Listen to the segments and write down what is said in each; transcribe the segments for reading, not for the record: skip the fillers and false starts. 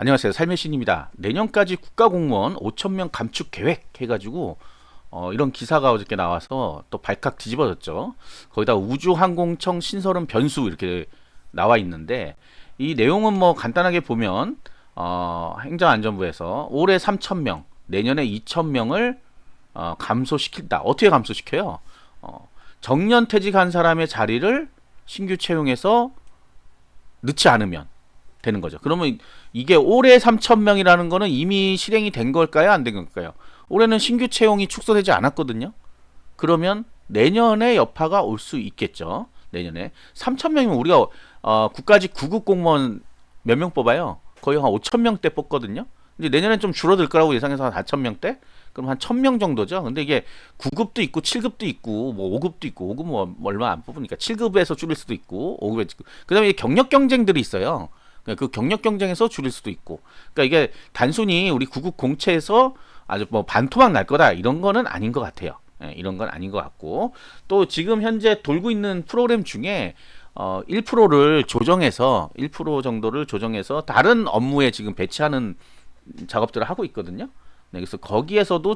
안녕하세요. 삶의 신입니다. 내년까지 국가공무원 5,000명 감축 계획 해가지고 이런 기사가 어저께 나와서 또 발칵 뒤집어졌죠. 거기다 우주항공청 신설은 변수 이렇게 나와 있는데 이 내용은 뭐 간단하게 보면 행정안전부에서 올해 3,000명, 내년에 2,000명을 감소시킨다. 어떻게 감소시켜요? 정년 퇴직한 사람의 자리를 신규 채용해서 넣지 않으면 되는 거죠. 그러면 이게 올해 3,000명이라는 거는 이미 실행이 된 걸까요? 안 된 걸까요? 올해는 신규 채용이 축소되지 않았거든요. 그러면 내년에 여파가 올 수 있겠죠. 내년에 3,000명이면 우리가 국가직 9급 공무원 몇 명 뽑아요? 거의 한 5,000명대 뽑거든요. 근데 내년엔 좀 줄어들 거라고 예상해서 한 4,000명대? 그럼 한 1,000명 정도죠. 근데 이게 9급도 있고 7급도 있고 뭐 5급도 있고 5급 뭐 얼마 안 뽑으니까 7급에서 줄일 수도 있고 5급에 그다음에 경력 경쟁들이 있어요. 그 경력 경쟁에서 줄일 수도 있고. 그러니까 이게 단순히 우리 9급 공채에서 아주 뭐 반토막 날 거다 이런 거는 아닌 것 같아요. 이런 건 아닌 것 같고 또 지금 현재 돌고 있는 프로그램 중에 1%를 조정해서 1% 정도를 조정해서 다른 업무에 지금 배치하는 작업들을 하고 있거든요. 네, 그래서 거기에서도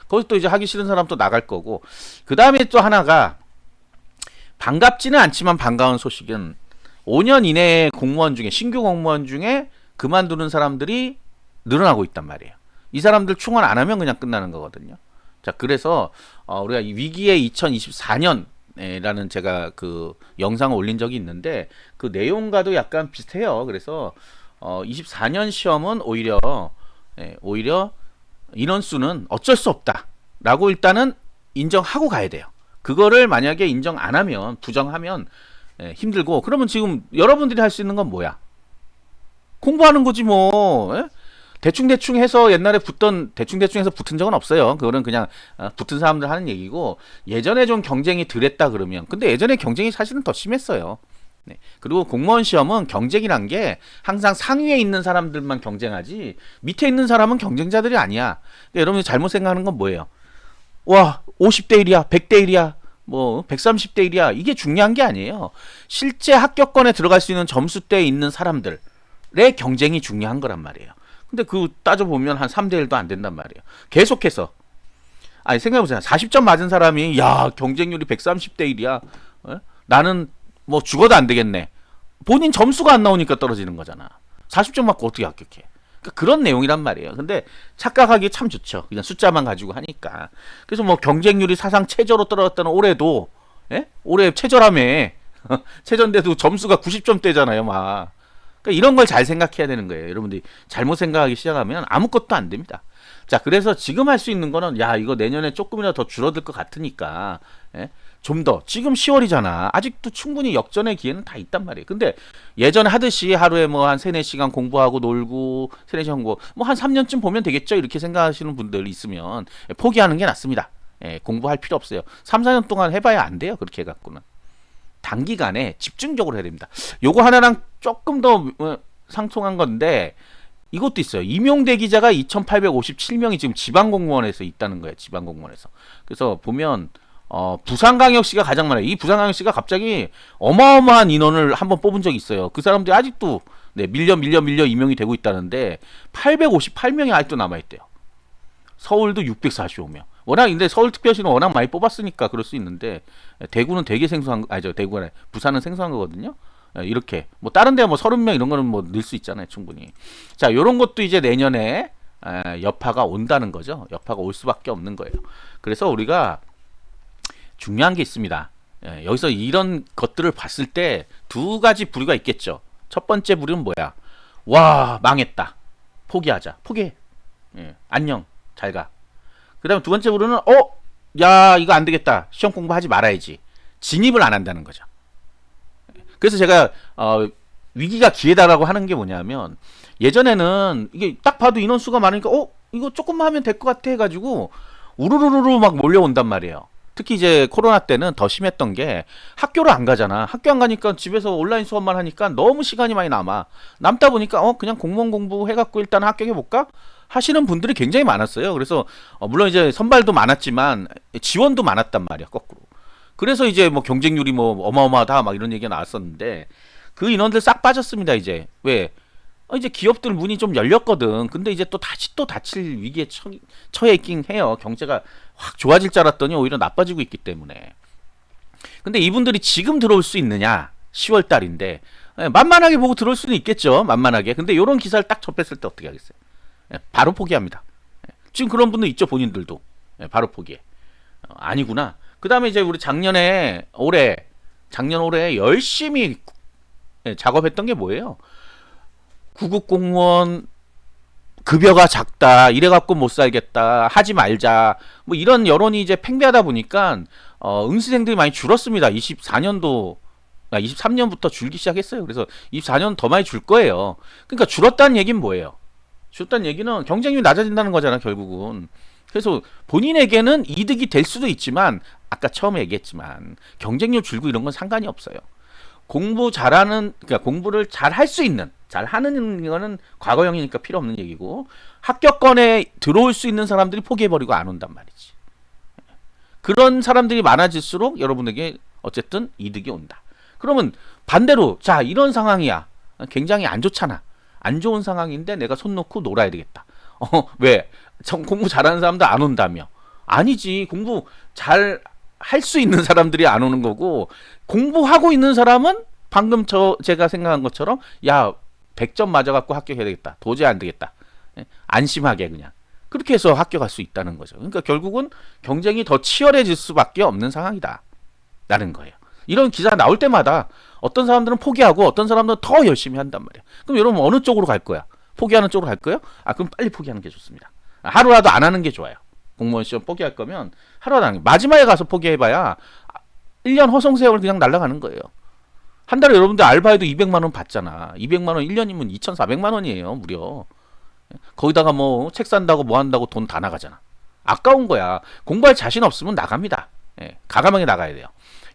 거기 또 이제 하기 싫은 사람 또 나갈 거고 그 다음에 또 하나가 반갑지는 않지만 반가운 소식은 5년 이내에 공무원 중에 신규 공무원 중에 그만두는 사람들이 늘어나고 있단 말이에요. 이 사람들 충원 안 하면 그냥 끝나는 거거든요. 자, 그래서 우리가 이 위기의 2024년이라는 제가 그 영상을 올린 적이 있는데 그 내용과도 약간 비슷해요. 그래서 24년 시험은 오히려 인원수는 어쩔 수 없다라고 일단은 인정하고 가야 돼요. 그거를 만약에 인정 안 하면 부정하면 힘들고 그러면 지금 여러분들이 할 수 있는 건 뭐야? 공부하는 거지 뭐. 대충대충 해서 옛날에 대충대충 해서 붙은 적은 없어요. 그거는 그냥 붙은 사람들 하는 얘기고 예전에 좀 경쟁이 덜했다 그러면 근데 예전에 경쟁이 사실은 더 심했어요. 네. 그리고 공무원 시험은 경쟁이란 게 항상 상위에 있는 사람들만 경쟁하지 밑에 있는 사람은 경쟁자들이 아니야. 그러니까 여러분이 잘못 생각하는 건 뭐예요? 와 50대 1이야 100대 1이야 뭐 130대 1이야 이게 중요한 게 아니에요. 실제 합격권에 들어갈 수 있는 점수대에 있는 사람들의 경쟁이 중요한 거란 말이에요. 근데 그 따져보면 한 3대 1도 안 된단 말이에요. 계속해서 아니 생각해보세요. 40점 맞은 사람이 야 경쟁률이 130대 1이야 나는 뭐 죽어도 안 되겠네. 본인 점수가 안 나오니까 떨어지는 거잖아. 40점 맞고 어떻게 합격해? 그러니까 그런 내용이란 말이에요. 근데 착각하기 참 좋죠. 그냥 숫자만 가지고 하니까. 그래서 뭐 경쟁률이 사상 최저로 떨어졌다는 올해도 올해 최저라며 최저인데도 점수가 90점대잖아요, 막. 그러니까 이런 걸 잘 생각해야 되는 거예요. 여러분들이 잘못 생각하기 시작하면 아무것도 안 됩니다. 자, 그래서 지금 할 수 있는 거는 야 이거 내년에 조금이라도 더 줄어들 것 같으니까 좀 더 지금 10월이잖아. 아직도 충분히 역전의 기회는 다 있단 말이에요. 근데 예전에 하듯이 하루에 뭐 한 3, 4시간 공부하고 놀고 3, 4시간 공부 뭐 한 3년쯤 보면 되겠죠. 이렇게 생각하시는 분들 있으면 포기하는 게 낫습니다. 공부할 필요 없어요. 3, 4년 동안 해봐야 안 돼요. 그렇게 해갖고는. 단기간에 집중적으로 해야 됩니다. 요거 하나랑 조금 더 상통한 건데 이것도 있어요. 임용대 기자가 2,857명이 지금 지방공무원에서 있다는 거예요. 지방공무원에서. 그래서 보면 부산광역시가 가장 많아요. 이 부산광역시가 갑자기 어마어마한 인원을 한번 뽑은 적이 있어요. 그 사람들이 아직도 밀려 임용이 되고 있다는데 858명이 아직도 남아있대요. 서울도 645명. 워낙 근데 서울특별시는 워낙 많이 뽑았으니까 그럴 수 있는데 대구는 되게 생소한 대구가 아니라 부산은 생소한 거거든요. 이렇게 뭐 다른 데 뭐 30명 이런 거는 뭐 늘 수 있잖아요, 충분히. 자, 요런 것도 이제 내년에 여파가 온다는 거죠. 여파가 올 수밖에 없는 거예요. 그래서 우리가 중요한 게 있습니다. 여기서 이런 것들을 봤을 때 두 가지 부류가 있겠죠. 첫 번째 부류는 뭐야? 와, 망했다. 포기하자. 포기해. 안녕. 잘 가. 그 다음에 두 번째 부류는 야 이거 안 되겠다. 시험 공부하지 말아야지. 진입을 안 한다는 거죠. 그래서 제가 위기가 기회다라고 하는 게 뭐냐면 예전에는 이게 딱 봐도 인원수가 많으니까 이거 조금만 하면 될 것 같아 해가지고 우르르르 막 몰려온단 말이에요. 특히 이제 코로나 때는 더 심했던 게 학교를 안 가잖아. 학교 안 가니까 집에서 온라인 수업만 하니까 너무 시간이 많이 남다 보니까 그냥 공무원 공부 해갖고 일단 합격해볼까? 하시는 분들이 굉장히 많았어요. 그래서 물론 이제 선발도 많았지만 지원도 많았단 말이야, 거꾸로. 그래서 이제 뭐 경쟁률이 뭐 어마어마하다 막 이런 얘기가 나왔었는데 그 인원들 싹 빠졌습니다. 이제 왜 이제 기업들 문이 좀 열렸거든. 근데 이제 또 다시 또 닫힐 위기에 처해 있긴 해요. 경제가 확 좋아질 줄 알았더니 오히려 나빠지고 있기 때문에. 근데 이분들이 지금 들어올 수 있느냐? 10월 달인데 만만하게 보고 들어올 수는 있겠죠. 만만하게. 근데 이런 기사를 딱 접했을 때 어떻게 하겠어요? 바로 포기합니다. 지금 그런 분들 있죠. 본인들도. 바로 포기해. 아니구나. 그 다음에 이제 우리 작년 올해 열심히 작업했던 게 뭐예요? 구급 공무원 급여가 작다, 이래갖고 못 살겠다, 하지 말자, 뭐 이런 여론이 이제 팽배하다 보니까 응시생들이 많이 줄었습니다. 23년부터 줄기 시작했어요. 그래서 24년 더 많이 줄 거예요. 그러니까 줄었다는 얘기는 뭐예요? 줄었다는 얘기는 경쟁률이 낮아진다는 거잖아, 결국은. 그래서 본인에게는 이득이 될 수도 있지만 아까 처음에 얘기했지만 경쟁률 줄고 이런 건 상관이 없어요. 그러니까 공부를 잘 할 수 있는, 잘 하는 거는 과거형이니까 필요 없는 얘기고, 합격권에 들어올 수 있는 사람들이 포기해버리고 안 온단 말이지. 그런 사람들이 많아질수록 여러분에게 어쨌든 이득이 온다. 그러면 반대로, 자, 이런 상황이야. 굉장히 안 좋잖아. 안 좋은 상황인데 내가 손 놓고 놀아야 되겠다. 왜? 공부 잘하는 사람도 안 온다며. 아니지. 공부 잘 할 수 있는 사람들이 안 오는 거고, 공부하고 있는 사람은 방금 제가 생각한 것처럼, 야, 100점 맞아갖고 합격해야 되겠다. 도저히 안 되겠다. 안심하게 그냥. 그렇게 해서 합격할 수 있다는 거죠. 그러니까 결국은 경쟁이 더 치열해질 수밖에 없는 상황이다. 라는 거예요. 이런 기사 나올 때마다 어떤 사람들은 포기하고 어떤 사람들은 더 열심히 한단 말이에요. 그럼 여러분 어느 쪽으로 갈 거야? 포기하는 쪽으로 갈 거예요? 그럼 빨리 포기하는 게 좋습니다. 하루라도 안 하는 게 좋아요. 공무원 시험 포기할 거면 하루라도 안 하는 게. 마지막에 가서 포기해봐야 1년 허송세월 그냥 날아가는 거예요. 한 달에 여러분들 알바해도 200만 원 받잖아. 200만 원 1년이면 2,400만 원이에요. 무려. 거기다가 뭐 책 산다고 뭐 한다고 돈 다 나가잖아. 아까운 거야. 공부할 자신 없으면 나갑니다. 가감하게 나가야 돼요.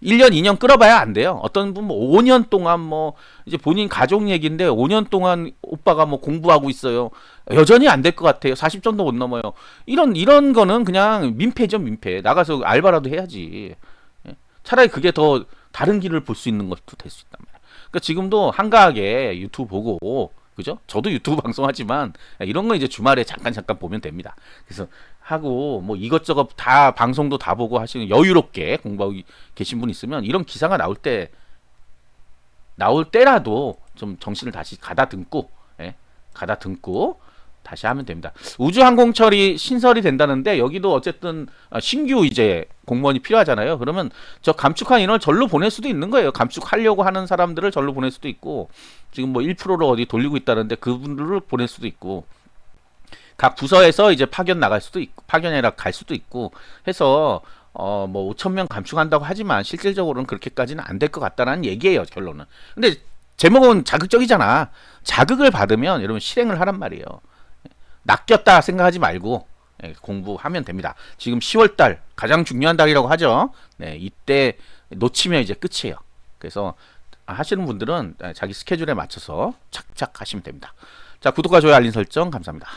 1년, 2년 끌어봐야 안 돼요. 어떤 분 뭐 5년 동안 뭐 이제 본인 가족 얘기인데 5년 동안 오빠가 뭐 공부하고 있어요. 여전히 안 될 것 같아요. 40점도 못 넘어요. 이런 거는 그냥 민폐죠, 민폐. 나가서 알바라도 해야지. 차라리 그게 더 다른 길을 볼 수 있는 것도 될 수 있단 말이야. 그러니까 지금도 한가하게 유튜브 보고, 그죠? 저도 유튜브 방송하지만 이런 거 이제 주말에 잠깐 보면 됩니다. 그래서 하고 뭐 이것저것 다 방송도 다 보고 하시는 여유롭게 공부하고 계신 분 있으면 이런 기사가 나올 때라도 좀 정신을 다시 가다듬고 다시 하면 됩니다. 우주항공철이 신설이 된다는데 여기도 어쨌든 신규 이제 공무원이 필요하잖아요. 그러면 저 감축한 인원을 절로 보낼 수도 있는 거예요. 감축하려고 하는 사람들을 절로 보낼 수도 있고, 지금 뭐 1%로 어디 돌리고 있다는데 그분들을 보낼 수도 있고, 각 부서에서 이제 파견 나갈 수도 있고, 파견이라 갈 수도 있고 해서 뭐 5천 명 감축한다고 하지만 실질적으로는 그렇게까지는 안 될 것 같다는 얘기예요, 결론은. 근데 제목은 자극적이잖아. 자극을 받으면 여러분 실행을 하란 말이에요. 낚였다 생각하지 말고 공부하면 됩니다. 지금 10월달 가장 중요한 달이라고 하죠. 이때 놓치면 이제 끝이에요. 그래서 하시는 분들은 자기 스케줄에 맞춰서 착착 하시면 됩니다. 자, 구독과 좋아요, 알림 설정 감사합니다.